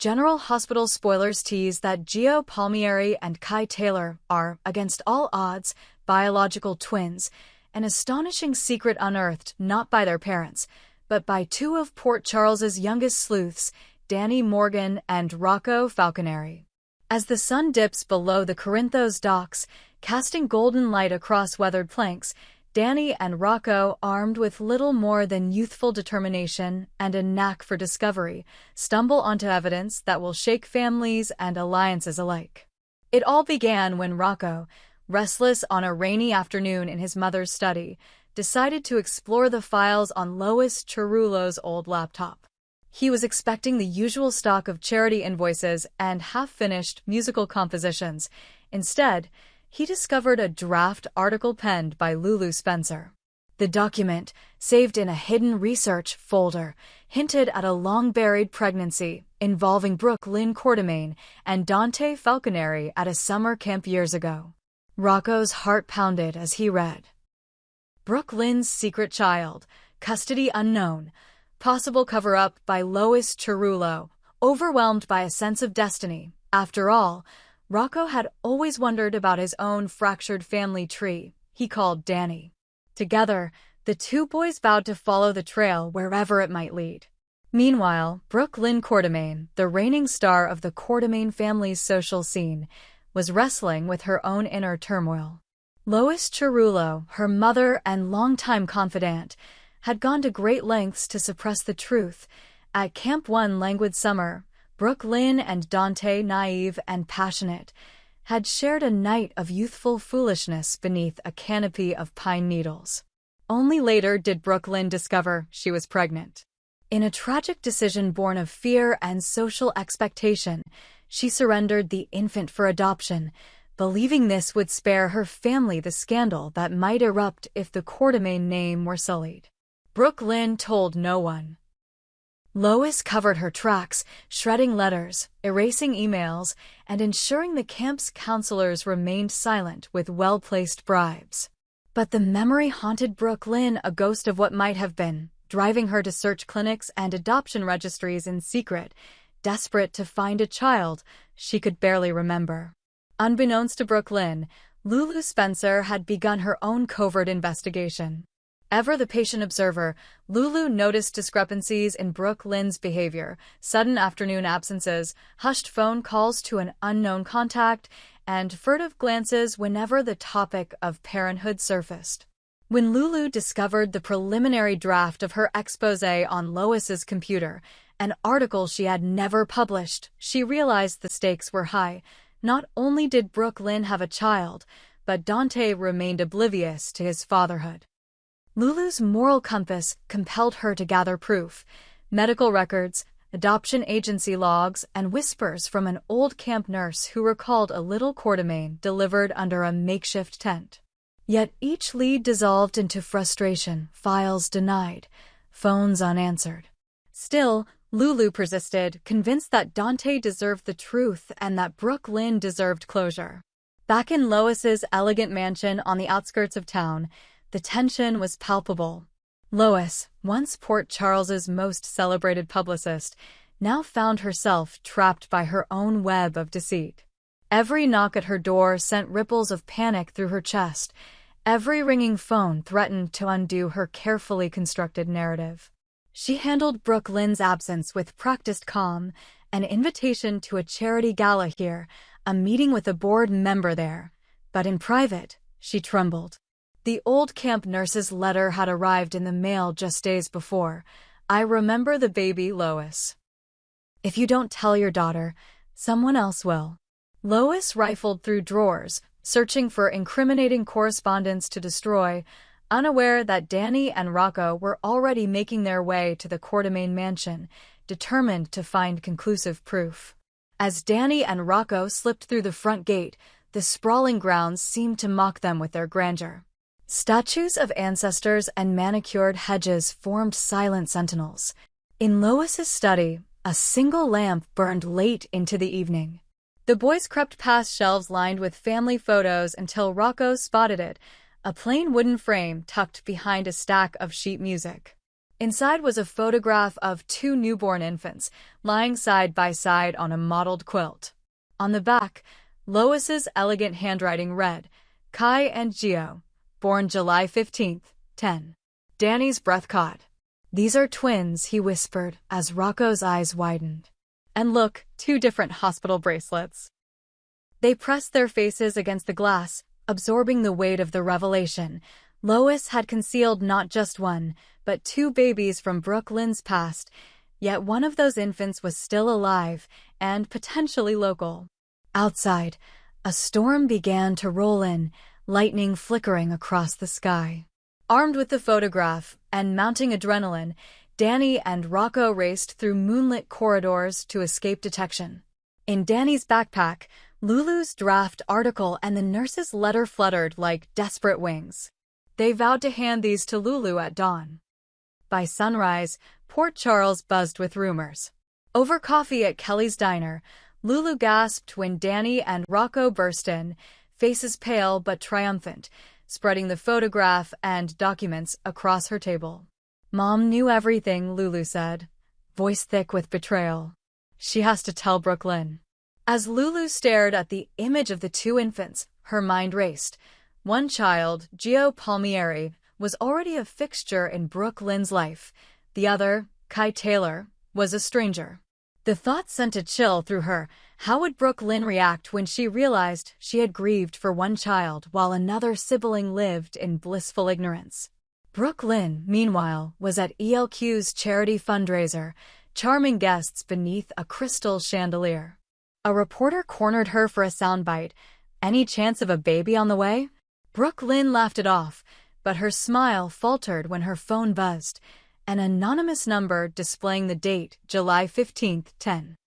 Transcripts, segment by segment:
General Hospital spoilers tease that Gio Palmieri and Kai Taylor are, against all odds, biological twins, an astonishing secret unearthed not by their parents, but by two of Port Charles's youngest sleuths, Danny Morgan and Rocco Falconeri. As the sun dips below the Corinthos docks, casting golden light across weathered planks, Danny and Rocco, armed with little more than youthful determination and a knack for discovery, stumble onto evidence that will shake families and alliances alike. It all began when Rocco, restless on a rainy afternoon in his mother's study, decided to explore the files on Lois Cerullo's old laptop. He was expecting the usual stock of charity invoices and half-finished musical compositions. Instead, he discovered a draft article penned by Lulu Spencer. The document, saved in a hidden research folder, hinted at a long-buried pregnancy involving Brooke Lynn Quartermaine and Dante Falconeri at a summer camp years ago. Rocco's heart pounded as he read. Brooke Lynn's secret child, custody unknown, possible cover-up by Lois Cerullo, overwhelmed by a sense of destiny. After all, Rocco had always wondered about his own fractured family tree, he called Danny. Together, the two boys vowed to follow the trail wherever it might lead. Meanwhile, Brooke Lynn Quartermaine, the reigning star of the Quartermaine family's social scene, was wrestling with her own inner turmoil. Lois Cerullo, her mother and longtime confidant, had gone to great lengths to suppress the truth. At Camp One Languid Summer, Brooke Lynn and Dante, naive and passionate, had shared a night of youthful foolishness beneath a canopy of pine needles. Only later did Brooke Lynn discover she was pregnant. In a tragic decision born of fear and social expectation, she surrendered the infant for adoption, believing this would spare her family the scandal that might erupt if the Quartermaine name were sullied. Brooke Lynn told no one. Lois covered her tracks, shredding letters, erasing emails, and ensuring the camp's counselors remained silent with well-placed bribes. But the memory haunted Brooke Lynn, a ghost of what might have been, driving her to search clinics and adoption registries in secret, desperate to find a child she could barely remember. Unbeknownst to Brooke Lynn, Lulu Spencer had begun her own covert investigation. Ever the patient observer, Lulu noticed discrepancies in Brooke Lynn's behavior, sudden afternoon absences, hushed phone calls to an unknown contact, and furtive glances whenever the topic of parenthood surfaced. When Lulu discovered the preliminary draft of her exposé on Lois's computer, an article she had never published, she realized the stakes were high. Not only did Brooke Lynn have a child, but Dante remained oblivious to his fatherhood. Lulu's moral compass compelled her to gather proof: medical records, adoption agency logs, and whispers from an old camp nurse who recalled a little Quartermaine delivered under a makeshift tent. Yet each lead dissolved into frustration, files denied, phones unanswered. Still, Lulu persisted, convinced that Dante deserved the truth and that Brooke Lynn deserved closure. Back in Lois's elegant mansion on the outskirts of town, the tension was palpable. Lois, once Port Charles's most celebrated publicist, now found herself trapped by her own web of deceit. Every knock at her door sent ripples of panic through her chest. Every ringing phone threatened to undo her carefully constructed narrative. She handled Brooke Lynn's absence with practiced calm, an invitation to a charity gala here, a meeting with a board member there. But in private, she trembled. The old camp nurse's letter had arrived in the mail just days before. "I remember the baby, Lois. If you don't tell your daughter, someone else will." Lois rifled through drawers, searching for incriminating correspondence to destroy, unaware that Danny and Rocco were already making their way to the Quartermaine mansion, determined to find conclusive proof. As Danny and Rocco slipped through the front gate, the sprawling grounds seemed to mock them with their grandeur. Statues of ancestors and manicured hedges formed silent sentinels. In Lois's study, a single lamp burned late into the evening. The boys crept past shelves lined with family photos until Rocco spotted it, a plain wooden frame tucked behind a stack of sheet music. Inside was a photograph of two newborn infants, lying side by side on a mottled quilt. On the back, Lois's elegant handwriting read, Kai and Gio, born July 15th, 10. Danny's breath caught. These are twins, he whispered as Rocco's eyes widened. And look, two different hospital bracelets. They pressed their faces against the glass, absorbing the weight of the revelation. Lois had concealed not just one, but two babies from Brooke Lynn's past, yet one of those infants was still alive and potentially local. Outside, a storm began to roll in, lightning flickering across the sky. Armed with the photograph and mounting adrenaline, Danny and Rocco raced through moonlit corridors to escape detection. In Danny's backpack, Lulu's draft article and the nurse's letter fluttered like desperate wings. They vowed to hand these to Lulu at dawn. By sunrise, Port Charles buzzed with rumors. Over coffee at Kelly's diner, Lulu gasped when Danny and Rocco burst in, faces pale but triumphant, spreading the photograph and documents across her table. Mom knew everything, Lulu said, voice thick with betrayal. She has to tell Brooke Lynn. As Lulu stared at the image of the two infants, her mind raced. One child, Gio Palmieri, was already a fixture in Brooke Lynn's life. The other, Kai Taylor, was a stranger. The thought sent a chill through her. How would Brooke Lynn react when she realized she had grieved for one child while another sibling lived in blissful ignorance? Brooke Lynn, meanwhile, was at ELQ's charity fundraiser, charming guests beneath a crystal chandelier. A reporter cornered her for a soundbite. Any chance of a baby on the way? Brooke Lynn laughed it off, but her smile faltered when her phone buzzed. An anonymous number displaying the date, July 15th, 10.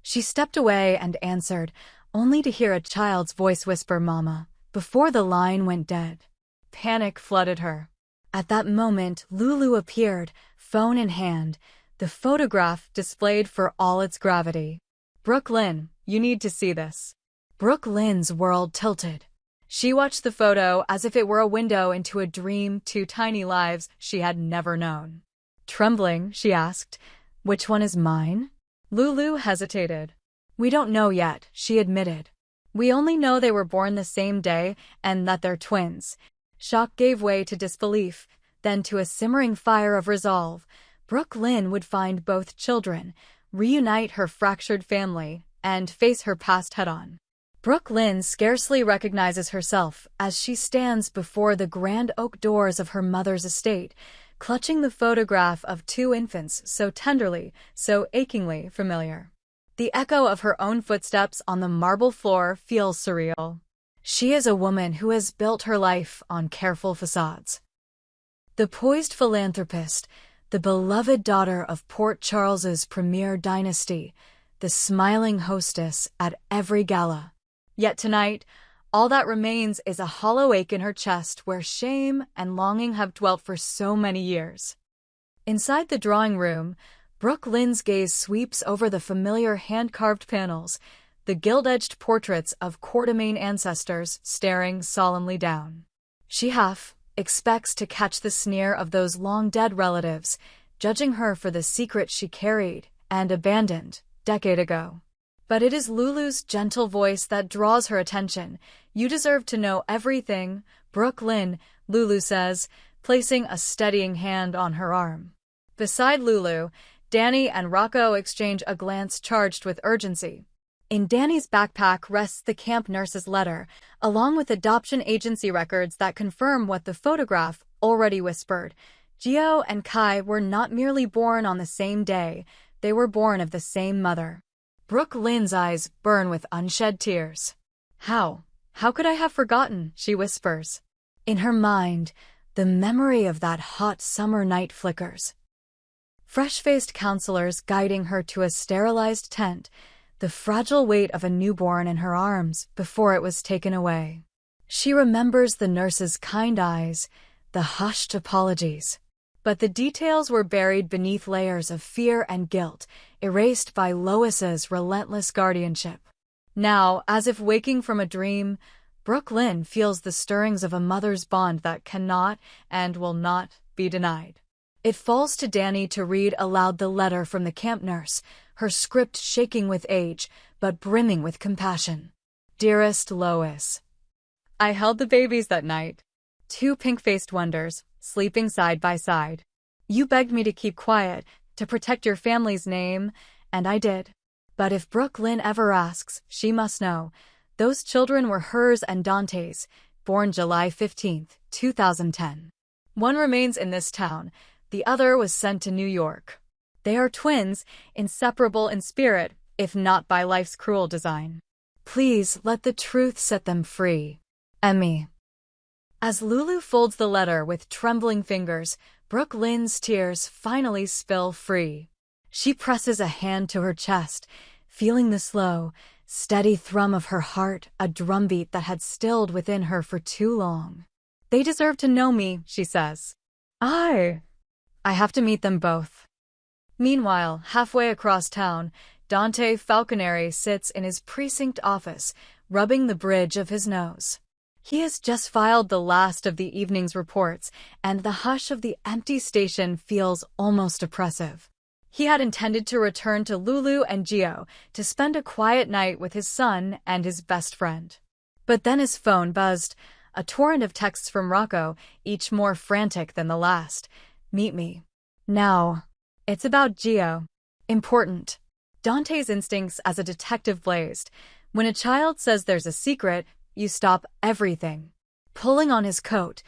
She stepped away and answered, only to hear a child's voice whisper, Mama, before the line went dead. Panic flooded her. At that moment, Lulu appeared, phone in hand, the photograph displayed for all its gravity. Brooke Lynn, you need to see this. Brooke Lynn's world tilted. She watched the photo as if it were a window into a dream, two tiny lives she had never known. Trembling, she asked, which one is mine? Lulu hesitated. We don't know yet, she admitted. We only know they were born the same day and that they're twins. Shock gave way to disbelief, then to a simmering fire of resolve. Brooke Lynn would find both children, reunite her fractured family, and face her past head-on. Brooke Lynn scarcely recognizes herself as she stands before the grand oak doors of her mother's estate, clutching the photograph of two infants so tenderly, so achingly familiar. The echo of her own footsteps on the marble floor feels surreal. She is a woman who has built her life on careful facades. The poised philanthropist, the beloved daughter of Port Charles's premier dynasty, the smiling hostess at every gala. Yet tonight, all that remains is a hollow ache in her chest where shame and longing have dwelt for so many years. Inside the drawing room, Brooke Lynn's gaze sweeps over the familiar hand-carved panels, the gilt-edged portraits of Quartermain ancestors staring solemnly down. She half expects to catch the sneer of those long-dead relatives, judging her for the secret she carried and abandoned decade ago. But it is Lulu's gentle voice that draws her attention. You deserve to know everything, Brooke Lynn, Lulu says, placing a steadying hand on her arm. Beside Lulu, Danny and Rocco exchange a glance charged with urgency. In Danny's backpack rests the camp nurse's letter, along with adoption agency records that confirm what the photograph already whispered. Gio and Kai were not merely born on the same day, they were born of the same mother. Brooke Lynn's eyes burn with unshed tears. How could I have forgotten, she whispers. In her mind, the memory of that hot summer night flickers. Fresh-faced counselors guiding her to a sterilized tent, the fragile weight of a newborn in her arms before it was taken away. She remembers the nurse's kind eyes, the hushed apologies. But the details were buried beneath layers of fear and guilt, erased by Lois's relentless guardianship. Now, as if waking from a dream, Brooke Lynn feels the stirrings of a mother's bond that cannot and will not be denied. It falls to Danny to read aloud the letter from the camp nurse, her script shaking with age, but brimming with compassion. Dearest Lois, I held the babies that night. Two pink-faced wonders, sleeping side by side. You begged me to keep quiet, to protect your family's name, and I did. But if Brooke Lynn ever asks, she must know. Those children were hers and Dante's, born July 15, 2010. One remains in this town, the other was sent to New York. They are twins, inseparable in spirit, if not by life's cruel design. Please let the truth set them free. Emmy. As Lulu folds the letter with trembling fingers, Brooke Lynn's tears finally spill free. She presses a hand to her chest, feeling the slow, steady thrum of her heart, a drumbeat that had stilled within her for too long. They deserve to know me, she says. I have to meet them both. Meanwhile, halfway across town, Dante Falconeri sits in his precinct office, rubbing the bridge of his nose. He has just filed the last of the evening's reports, and the hush of the empty station feels almost oppressive. He had intended to return to Lulu and Gio to spend a quiet night with his son and his best friend. But then his phone buzzed, a torrent of texts from Rocco, each more frantic than the last. Meet me. Now. It's about Gio. Important. Dante's instincts as a detective blazed. When a child says there's a secret, you stop everything. Pulling on his coat,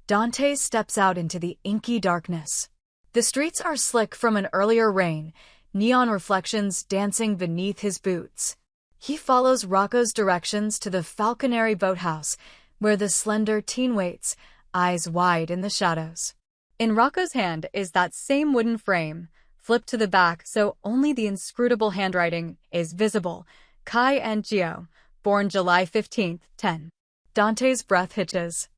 Dante steps out into the inky darkness. The streets are slick from an earlier rain, neon reflections dancing beneath his boots. He follows Rocco's directions to the Falconeri boathouse, where the slender teen waits, eyes wide in the shadows. In Rocco's hand is that same wooden frame, flipped to the back so only the inscrutable handwriting is visible. Kai and Gio, born July 15, 10. Dante's breath hitches.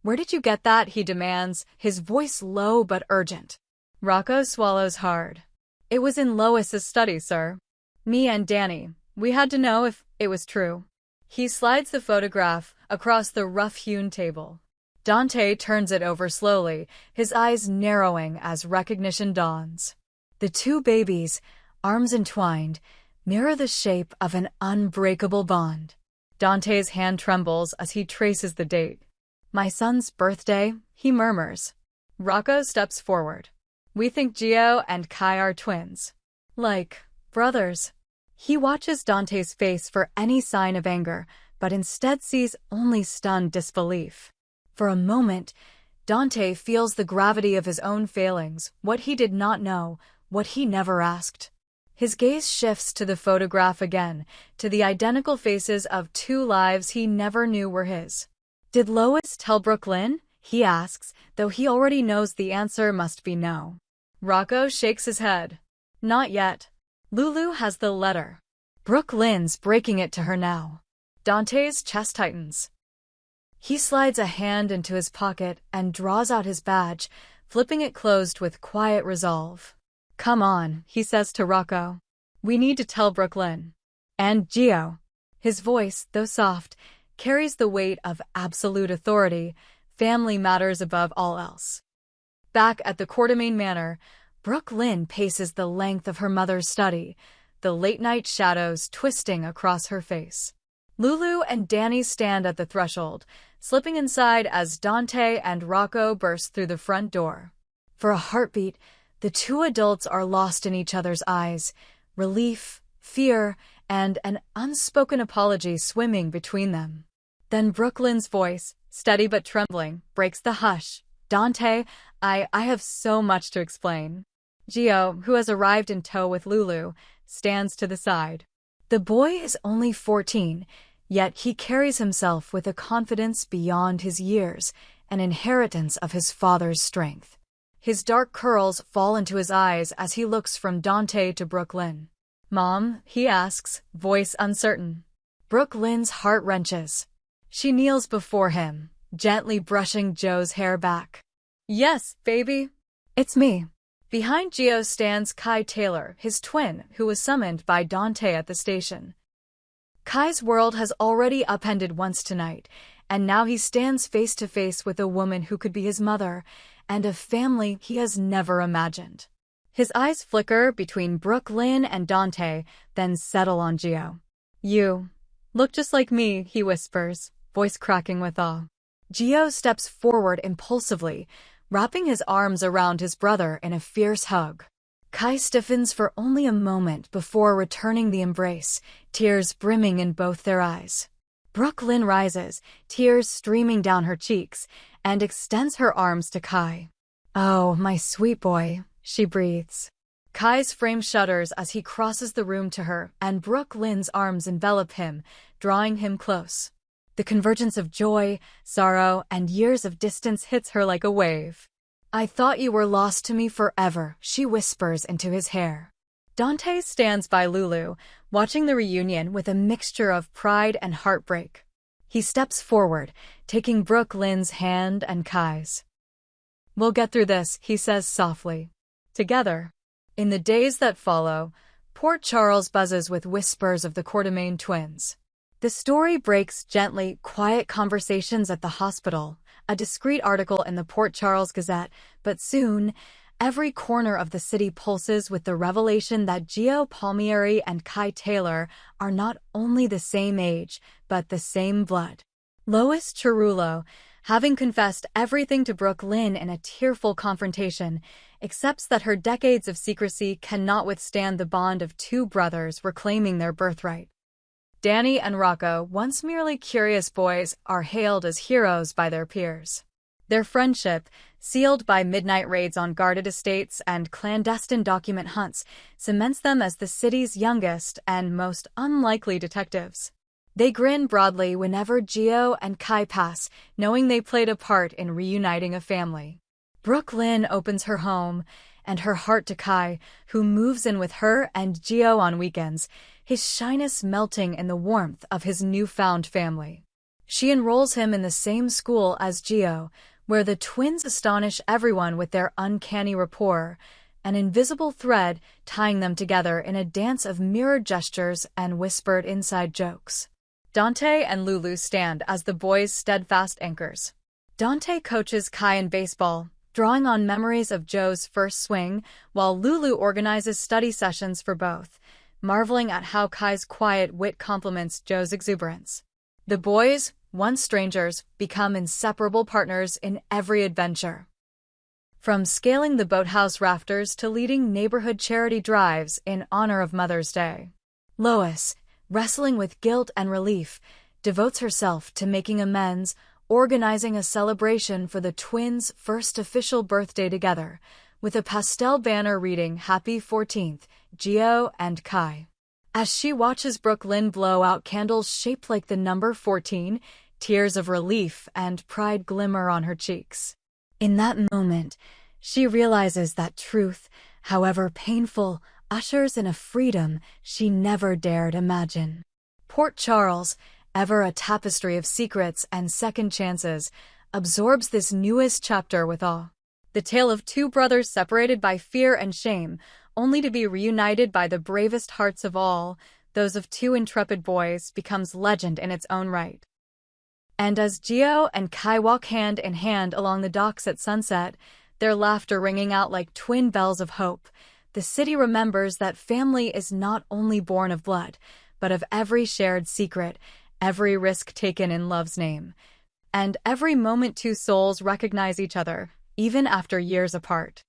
Where did you get that? He demands, his voice low but urgent. Rocco swallows hard. It was in Lois's study, sir. Me and Danny, we had to know if it was true. He slides the photograph across the rough-hewn table. Dante turns it over slowly, his eyes narrowing as recognition dawns. The two babies, arms entwined, mirror the shape of an unbreakable bond. Dante's hand trembles as he traces the date. My son's birthday, he murmurs. Rocco steps forward. We think Gio and Kai are twins. Like brothers. He watches Dante's face for any sign of anger, but instead sees only stunned disbelief. For a moment, Dante feels the gravity of his own failings, what he did not know, what he never asked. His gaze shifts to the photograph again, to the identical faces of two lives he never knew were his. Did Lois tell Brooke Lynn? He asks, though he already knows the answer must be no. Rocco shakes his head. Not yet. Lulu has the letter. Brooke Lynn's breaking it to her now. Dante's chest tightens. He slides a hand into his pocket and draws out his badge, flipping it closed with quiet resolve. Come on, he says to Rocco. We need to tell Brooke Lynn. And Gio. His voice, though soft, carries the weight of absolute authority. Family matters above all else. Back at the Quartermain Manor, Brooke Lynn paces the length of her mother's study, the late-night shadows twisting across her face. Lulu and Danny stand at the threshold, slipping inside as Dante and Rocco burst through the front door. For a heartbeat, the two adults are lost in each other's eyes, relief, fear, and an unspoken apology swimming between them. Then Brooke Lynn's voice, steady but trembling, breaks the hush. Dante, I have so much to explain. Gio, who has arrived in tow with Lulu, stands to the side. The boy is only 14, yet he carries himself with a confidence beyond his years, an inheritance of his father's strength. His dark curls fall into his eyes as he looks from Dante to Brooke Lynn. Mom, he asks, voice uncertain. Brooke Lynn's heart wrenches. She kneels before him, gently brushing Joe's hair back. Yes, baby. It's me. Behind Gio stands Kai Taylor, his twin, who was summoned by Dante at the station. Kai's world has already upended once tonight, and now he stands face to face with a woman who could be his mother, and a family he has never imagined. His eyes flicker between Brooklyn and Dante, then settle on Gio. "You look just like me," he whispers, voice cracking with awe. Gio steps forward impulsively, wrapping his arms around his brother in a fierce hug. Kai stiffens for only a moment before returning the embrace, tears brimming in both their eyes. Brooklyn rises, tears streaming down her cheeks, and extends her arms to Kai. "Oh, my sweet boy," she breathes. Kai's frame shudders as he crosses the room to her, and Brooklyn's arms envelop him, drawing him close. The convergence of joy, sorrow, and years of distance hits her like a wave. "I thought you were lost to me forever," she whispers into his hair. Dante stands by Lulu, watching the reunion with a mixture of pride and heartbreak. He steps forward, taking Brooklyn's hand and Kai's. "We'll get through this," he says softly. Together. In the days that follow, Port Charles buzzes with whispers of the Quartermain twins. The story breaks gently, quiet conversations at the hospital, a discreet article in the Port Charles Gazette, but soon, every corner of the city pulses with the revelation that Gio Palmieri and Kai Taylor are not only the same age, but the same blood. Lois Cerullo, having confessed everything to Brooklyn in a tearful confrontation, accepts that her decades of secrecy cannot withstand the bond of two brothers reclaiming their birthright. Danny and Rocco, once merely curious boys, are hailed as heroes by their peers. Their friendship, sealed by midnight raids on guarded estates and clandestine document hunts, cements them as the city's youngest and most unlikely detectives. They grin broadly whenever Gio and Kai pass, knowing they played a part in reuniting a family. Brooklyn opens her home and her heart to Kai, who moves in with her and Gio on weekends, his shyness melting in the warmth of his newfound family. She enrolls him in the same school as Gio, where the twins astonish everyone with their uncanny rapport, an invisible thread tying them together in a dance of mirrored gestures and whispered inside jokes. Dante and Lulu stand as the boys' steadfast anchors. Dante coaches Kai in baseball, drawing on memories of Joe's first swing, while Lulu organizes study sessions for both, marveling at how Kai's quiet wit complements Joe's exuberance. The boys, once strangers, become inseparable partners in every adventure. From scaling the boathouse rafters to leading neighborhood charity drives in honor of Mother's Day. Lois, wrestling with guilt and relief, devotes herself to making amends, organizing a celebration for the twins' first official birthday together, with a pastel banner reading "Happy 14th, Gio and Kai." As she watches Brooklyn blow out candles shaped like the number 14, tears of relief and pride glimmer on her cheeks. In that moment, she realizes that truth, however painful, ushers in a freedom she never dared imagine. Port Charles, ever a tapestry of secrets and second chances, absorbs this newest chapter with awe. The tale of two brothers separated by fear and shame, only to be reunited by the bravest hearts of all, those of two intrepid boys, becomes legend in its own right. And as Gio and Kai walk hand in hand along the docks at sunset, their laughter ringing out like twin bells of hope, the city remembers that family is not only born of blood, but of every shared secret, every risk taken in love's name, and every moment two souls recognize each other, even after years apart.